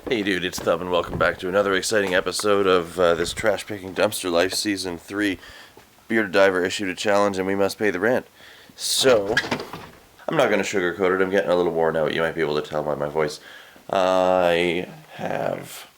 Hey dude, it's Thub and welcome back to another exciting episode of this Trash Picking Dumpster Life Season 3. Bearded Diver issued a challenge and we must pay the rent. So, I'm not going to sugarcoat it, I'm getting a little worn out, you might be able to tell by my voice. I have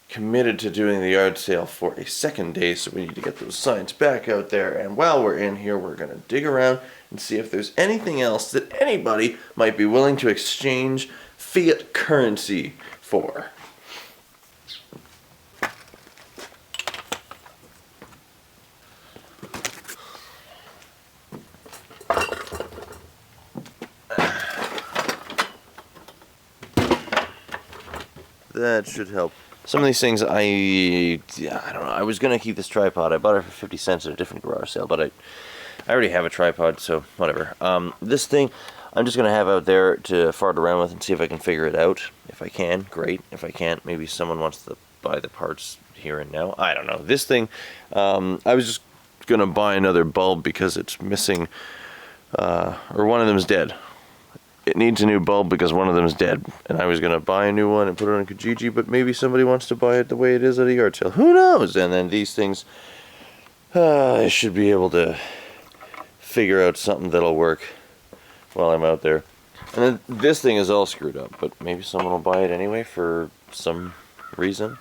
committed to doing the yard sale for a second day, so we need to get those signs back out there, and while we're in here we're going to dig around and see if there's anything else that anybody might be willing to exchange fiat currency for. That should help. Some of these things I don't know. I was going to keep this tripod. I bought it for 50 cents at a different garage sale, but I already have a tripod, so whatever. This thing I'm just going to have out there to fart around with and see if I can figure it out. If I can, great. If I can't, maybe someone wants to buy the parts here and now. I don't know. This thing, I was just going to buy another bulb because it's missing, or one of them is dead. It needs a new bulb because one of them is dead. And I was going to buy a new one and put it on Kijiji, but maybe somebody wants to buy it the way it is at a yard sale. Who knows? And then these things, I should be able to figure out something that'll work while I'm out there. And then this thing is all screwed up, but maybe someone will buy it anyway for some reason.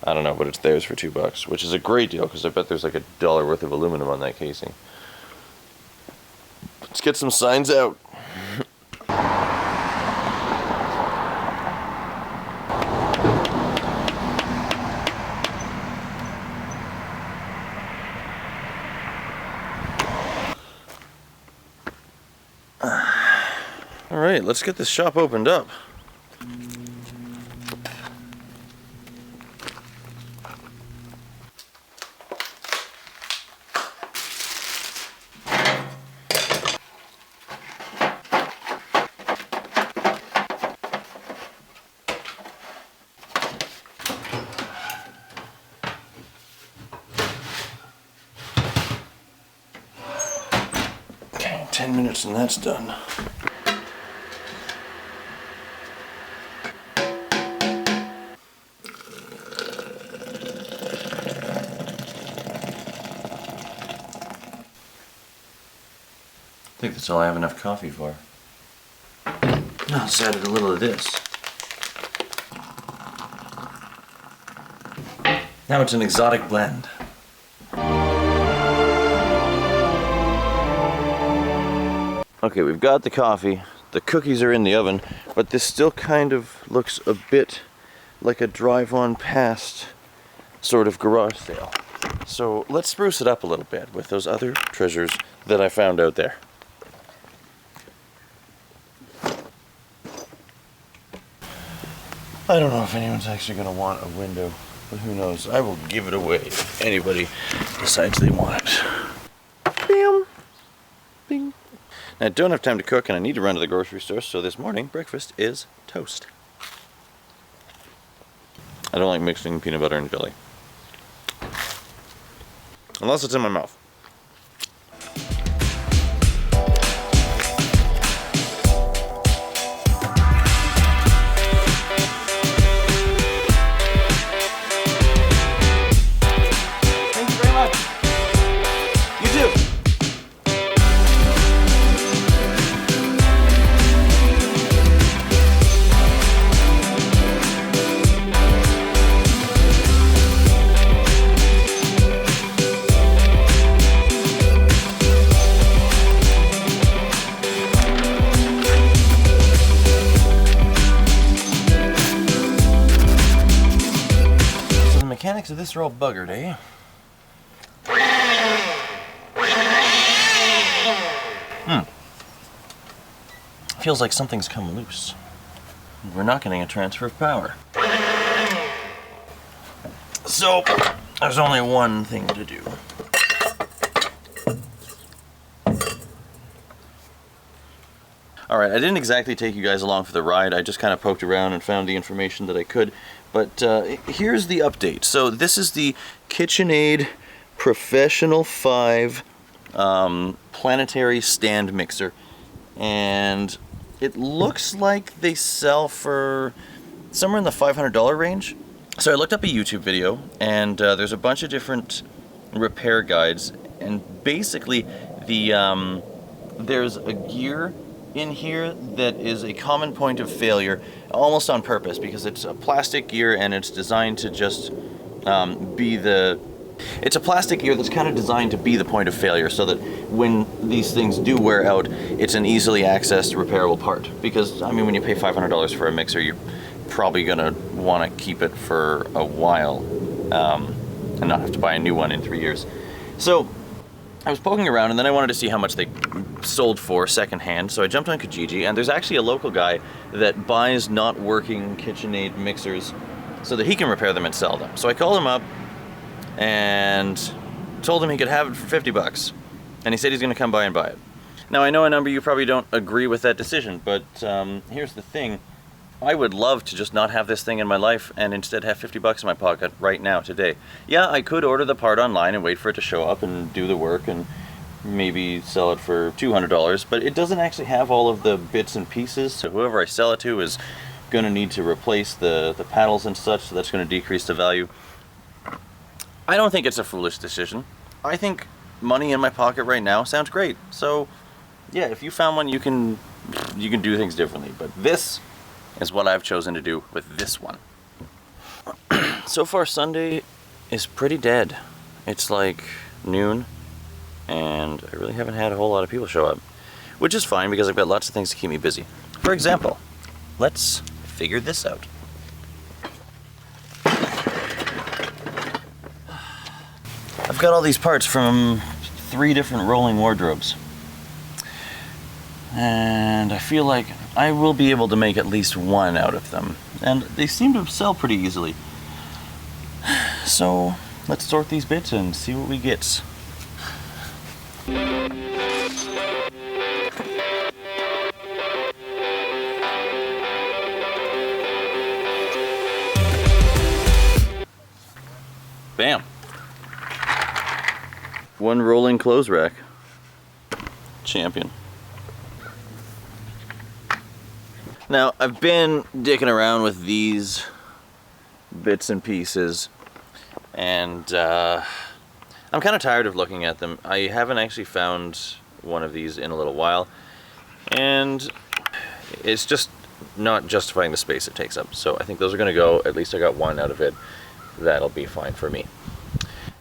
I don't know, but it's theirs for $2, which is a great deal because I bet there's like $1 worth of aluminum on that casing. Let's get some signs out. Alright, let's get this shop opened up. Okay, 10 minutes and that's done. I think that's all I have enough coffee for. I'll just add a little of this. Now it's an exotic blend. Okay, we've got the coffee. The cookies are in the oven, but this still kind of looks a bit like a drive-on past sort of garage sale. So let's spruce it up a little bit with those other treasures that I found out there. I don't know if anyone's actually going to want a window, but who knows. I will give it away if anybody decides they want it. Bam! Bing! Now I don't have time to cook and I need to run to the grocery store, so this morning breakfast is toast. I don't like mixing peanut butter and jelly. Unless it's in my mouth. Mechanics of this are all buggered, eh? Feels like something's come loose. We're not getting a transfer of power. So, there's only one thing to do. Alright, I didn't exactly take you guys along for the ride. I just kind of poked around and found the information that I could. But here's the update. So this is the KitchenAid Professional 5 planetary stand mixer. And it looks like they sell for somewhere in the $500 range. So I looked up a YouTube video, and there's a bunch of different repair guides, and basically there's a gear in here that is a common point of failure, almost on purpose, because it's a plastic gear and it's designed to just it's a plastic gear that's kind of designed to be the point of failure, so that when these things do wear out, it's an easily accessed, repairable part. Because, I mean, when you pay $500 for a mixer, you're probably going to want to keep it for a while and not have to buy a new one in 3 years. So I was poking around, and then I wanted to see how much they sold for secondhand, so I jumped on Kijiji, and there's actually a local guy that buys not working KitchenAid mixers so that he can repair them and sell them. So I called him up and told him he could have it for 50 bucks, and he said he's going to come by and buy it. Now, I know a number of you probably don't agree with that decision, but here's the thing. I would love to just not have this thing in my life and instead have 50 bucks in my pocket right now, today. Yeah, I could order the part online and wait for it to show up and do the work and maybe sell it for $200, but it doesn't actually have all of the bits and pieces, so whoever I sell it to is going to need to replace the paddles and such, so that's going to decrease the value. I don't think it's a foolish decision. I think money in my pocket right now sounds great. So, yeah, if you found one, you can do things differently, but this is what I've chosen to do with this one. So far, Sunday is pretty dead. It's like noon, and I really haven't had a whole lot of people show up, which is fine because I've got lots of things to keep me busy. For example, let's figure this out. I've got all these parts from 3 different rolling wardrobes, and I feel like I will be able to make at least one out of them, and they seem to sell pretty easily. So let's sort these bits and see what we get. Bam. One rolling clothes rack. Champion. Now, I've been dicking around with these bits and pieces, and I'm kind of tired of looking at them. I haven't actually found one of these in a little while, and it's just not justifying the space it takes up. So I think those are going to go. At least I got one out of it. That'll be fine for me.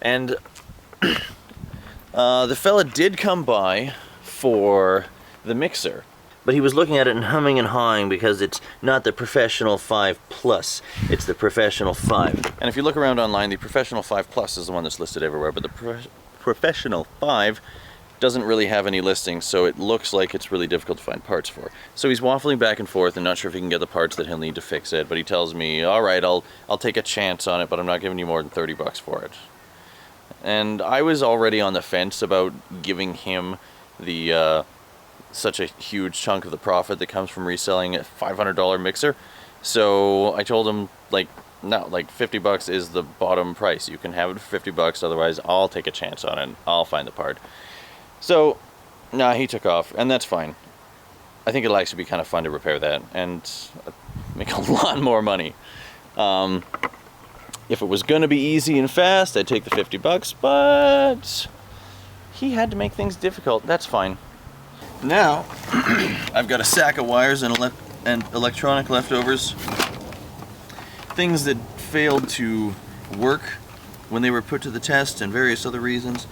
And the fella did come by for the mixer, but he was looking at it and humming and hawing because it's not the Professional 5 Plus, it's the Professional 5. And if you look around online, the Professional 5 Plus is the one that's listed everywhere, but the Professional 5 doesn't really have any listings, so it looks like it's really difficult to find parts for. So he's waffling back and forth and not sure if he can get the parts that he'll need to fix it, but he tells me, all right, I'll take a chance on it, but I'm not giving you more than 30 bucks for it. And I was already on the fence about giving him the such a huge chunk of the profit that comes from reselling a $500 mixer. So I told him, like, no, like 50 bucks is the bottom price. You can have it for 50 bucks, otherwise I'll take a chance on it and I'll find the part. So, nah, he took off, and that's fine. I think it'll actually be kind of fun to repair that and make a lot more money. If it was gonna be easy and fast, I'd take the 50 bucks, but he had to make things difficult. That's fine. Now, I've got a sack of wires and electronic leftovers. Things that failed to work when they were put to the test and various other reasons.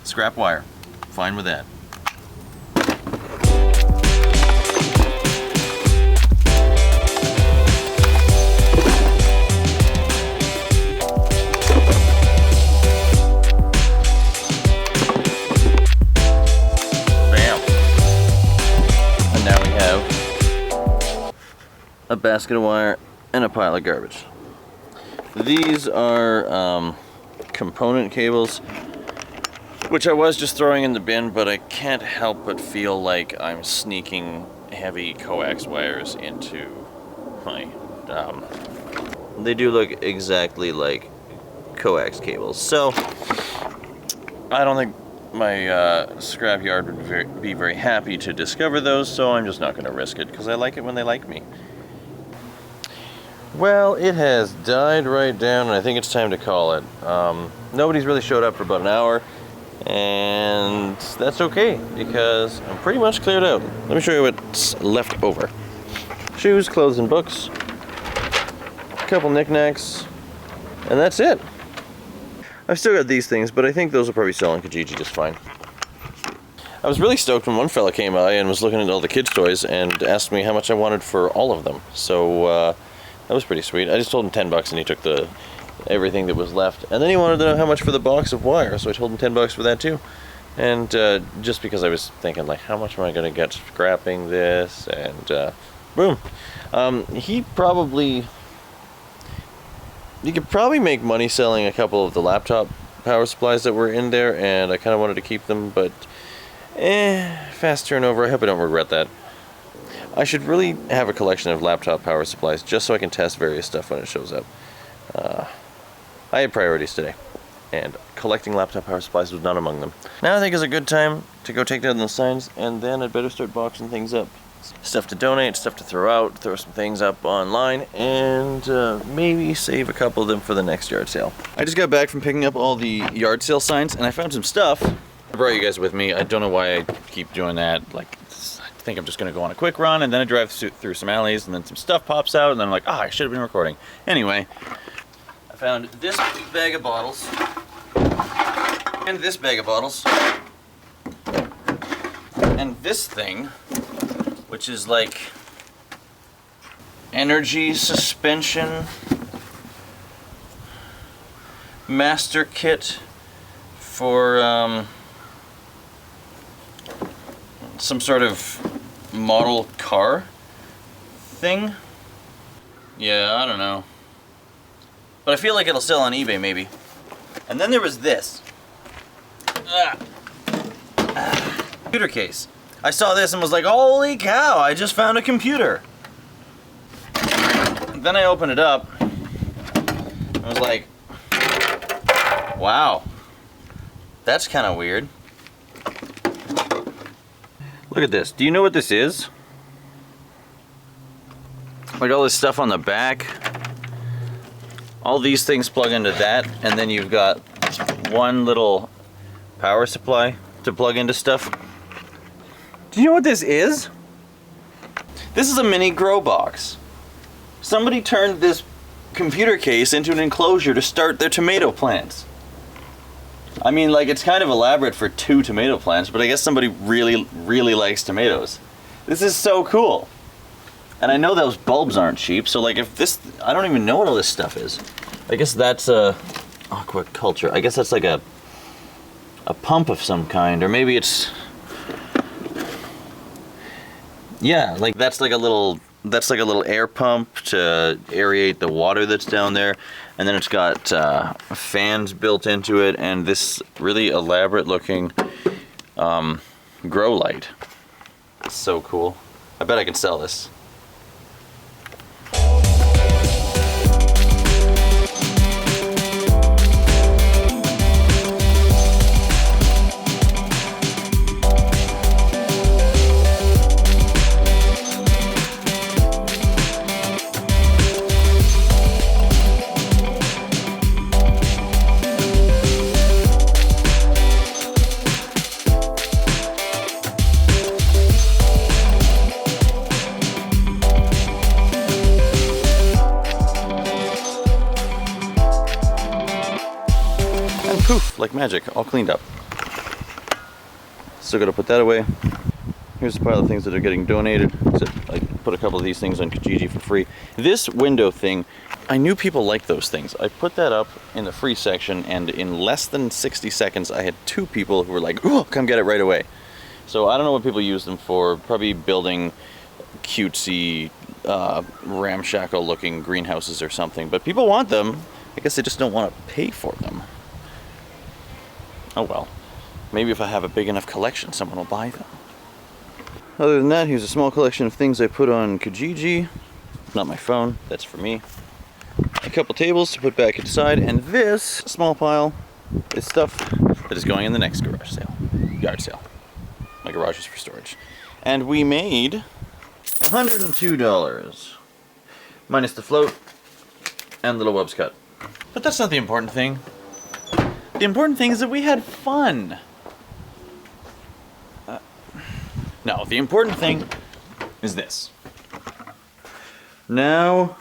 Scrap wire. Fine with that. A basket of wire and a pile of garbage. These are component cables, which I was just throwing in the bin, but I can't help but feel like I'm sneaking heavy coax wires into my they do look exactly like coax cables, so I don't think my scrap yard would be very happy to discover those, so I'm just not going to risk it because I like it when they like me. Well, it has died right down, and I think it's time to call it. Nobody's really showed up for about an hour, and that's okay, because I'm pretty much cleared out. Let me show you what's left over. Shoes, clothes, and books. A couple knickknacks, and that's it. I've still got these things, but I think those will probably sell on Kijiji just fine. I was really stoked when one fella came by and was looking at all the kids' toys and asked me how much I wanted for all of them. So that was pretty sweet. I just told him $10 and he took everything that was left. And then he wanted to know how much for the box of wire, so I told him $10 for that too. And just because I was thinking, like, how much am I going to get scrapping this? And boom. You could probably make money selling a couple of the laptop power supplies that were in there, and I kind of wanted to keep them, but fast turnover. I hope I don't regret that. I should really have a collection of laptop power supplies just so I can test various stuff when it shows up. I had priorities today, and collecting laptop power supplies was not among them. Now I think is a good time to go take down those signs, and then I'd better start boxing things up. Stuff to donate, stuff to throw out, throw some things up online, and maybe save a couple of them for the next yard sale. I just got back from picking up all the yard sale signs, and I found some stuff. I brought you guys with me. I don't know why I keep doing that. Like, I think I'm just gonna go on a quick run, and then I drive through some alleys, and then some stuff pops out, and then I'm like, I should have been recording. Anyway, I found this bag of bottles, and this bag of bottles, and this thing, which is like energy suspension master kit for some sort of model car thing. Yeah, I don't know. But I feel like it'll sell on eBay maybe. And then there was this. Computer case. I saw this and was like, holy cow, I just found a computer. Then I opened it up and was like, wow, that's kind of weird. Look at this. Do you know what this is? Like all this stuff on the back. All these things plug into that, and then you've got one little power supply to plug into stuff. Do you know what this is? This is a mini grow box. Somebody turned this computer case into an enclosure to start their tomato plants. I mean, like, it's kind of elaborate for 2 tomato plants, but I guess somebody really, really likes tomatoes. This is so cool. And I know those bulbs aren't cheap, so like if this, I don't even know what all this stuff is. I guess that's a aquaculture. I guess that's like a pump of some kind, or maybe it's, yeah, like that's like a little air pump to aerate the water that's down there, and then it's got fans built into it, and this really elaborate looking grow light. It's so cool. I bet I can sell this. Poof, like magic, all cleaned up. Still gotta put that away. Here's a pile of things that are getting donated. So I put a couple of these things on Kijiji for free. This window thing, I knew people liked those things. I put that up in the free section, and in less than 60 seconds, I had 2 people who were like, oh, come get it right away. So I don't know what people use them for, probably building cutesy, ramshackle looking greenhouses or something, but people want them. I guess they just don't want to pay for them. Oh well, maybe if I have a big enough collection, someone will buy them. Other than that, here's a small collection of things I put on Kijiji. Not my phone, that's for me. A couple tables to put back inside, and this small pile is stuff that is going in the next garage sale. Yard sale. My garage is for storage. And we made $102. Minus the float, And little webs cut. But that's not the important thing. The important thing is that we had fun. No, the important thing is this. Now,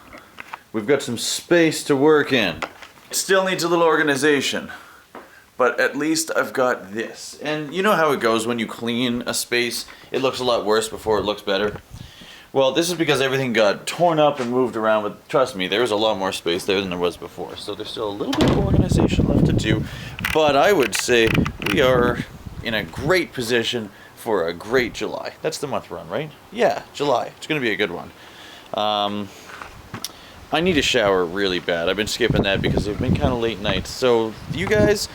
we've got some space to work in. It still needs a little organization, but at least I've got this. And you know how it goes when you clean a space, it looks a lot worse before it looks better. Well, this is because everything got torn up and moved around, but trust me, there was a lot more space there than there was before. So there's still a little bit of organization left to do, but I would say we are in a great position for a great July. That's the month we're on, right? Yeah, July. It's gonna be a good one. I need a shower really bad. I've been skipping that because they've been kind of late nights. So you guys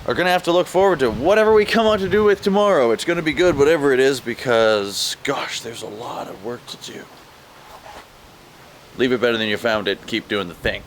are gonna have to look forward to whatever we come out to do with tomorrow. It's gonna be good, whatever it is, because gosh, there's a lot of work to do. Leave it better than you found it. Keep doing the thing.